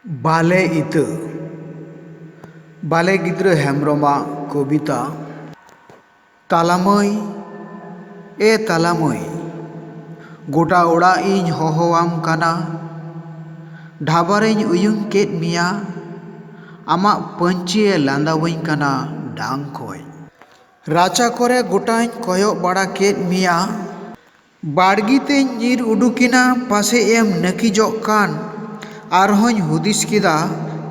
बाले इत बाले गिद्र हेम्ब्रमा कविता तालामय ए तालामय गोटा ओड़ा इñ होहोआम काना ढाबारेñ उयुं केद मिया आमा पंचिए लांदावኝ काना डांग खय राचा करे गोटाñ कयग बाड़ा केद मिया बाड़गीतेñ ᱧᱤᱨ उडुकिना पासे एम नकिजोग कान आरहोñ हुदिस किदा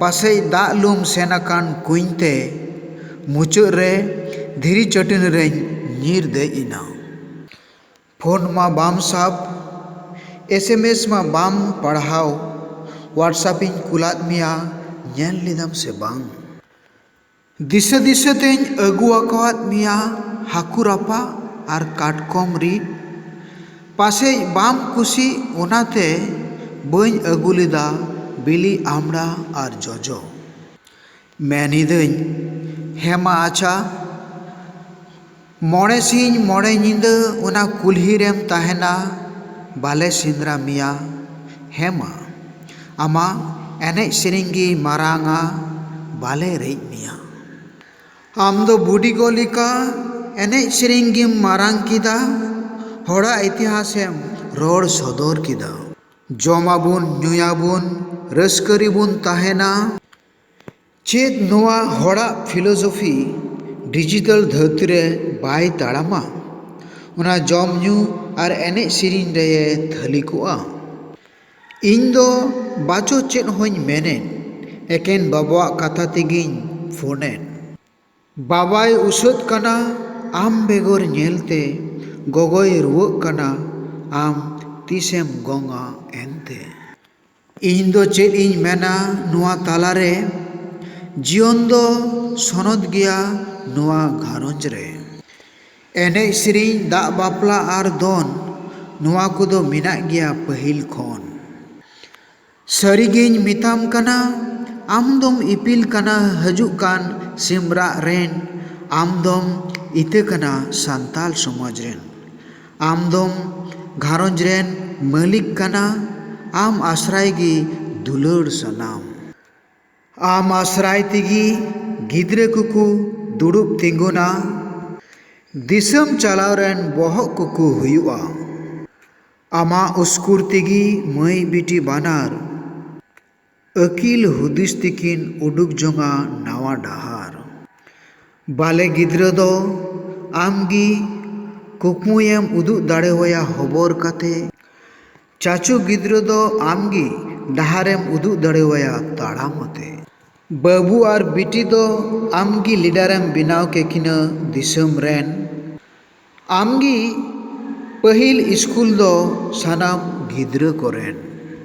पासे दाग लुम सेन आकान कुंते मुचाद रे धीरी चटिन रेñ ᱧᱤᱨ देज इना फोन मा बाम साब एसएमएस मा बाम पढ़ाव व्हाट्सएप इñ कुलाद मिया ñेल लिदाम से बांग दिशा दिशा तेñ अगु आकवाद मिया हाकु रापा आर काटकम रिद पासे बाम कुसी ओनाते बñ अगु लेदा बिली आमड़ा आर जजो मेनिदኝ हेमा आचा मोड़े सिñ मोड़े ñिदा ओना कुल्ही रेम ताहेना बाले सिंद्रा मिया हेमा आमा एनेज सेरेñ गी मारांगा बाले रेज मिया आम दो बुडिगो लेका एनेज सेरेñ गिम मारांग किदा होड़ा इतिहासेम रोड़ सदर किदा जमाबुन ᱧᱩᱭᱟᱵᱩन रस्करिबुन ताहेना चेद नोआ होड़ा फिलोसफी डिजिटल धरती रे बाय ताड़ामा उना जम ᱧᱩ आर एनेज सेरेñ रे थालिकोआ इñ दो बाचो चेद होñ मेनेन एकेन बाबा कथा तेगिñ फोनेन बाबाय उसाद काना आम बेगर ñेलते गोगोय रुवाग काना आम तीसेम गंगा एनते इñ दो चेद इñ मेना नुआ तालारे जीवन दो सनद गिया नुआ घारंज रे एनेज सेरेñ दाग बापला आर दोन नुआ कोदो मेनाग गिया पहिल खन सारिगिñ मिताम काना आम दोम इपिल काना हजुग कान सिमराग रेन आम दोम इते काना सान्ताल समाज रेन आम दोम घारंज रेन मालिक काना आम आश्रय गी दुलार सनाम आम आश्रय तेगी गिद्रे कुकु दुड़ुब तिंगुना दिसम चलाव रेन बोहग कुकु हुयुआ आमा उस्कुर तेगी मई बिटी बानार अकिल हुदिस तिकिन उडुक जोंगा नावा डाहार बाले गिद्रा दो आमगी कुकमुएम उदुग दाड़ेवाया हबर काते चाचो गिद्रा दो आमगी डाहारेम उदुग दाड़ेवाया ताड़ामते बाबू आर बिटी दो आमगी लीडरम बिनाव केकिना दिसम रेन आमगी पहिल स्कूल दो सानाम गिद्रा कोरेन।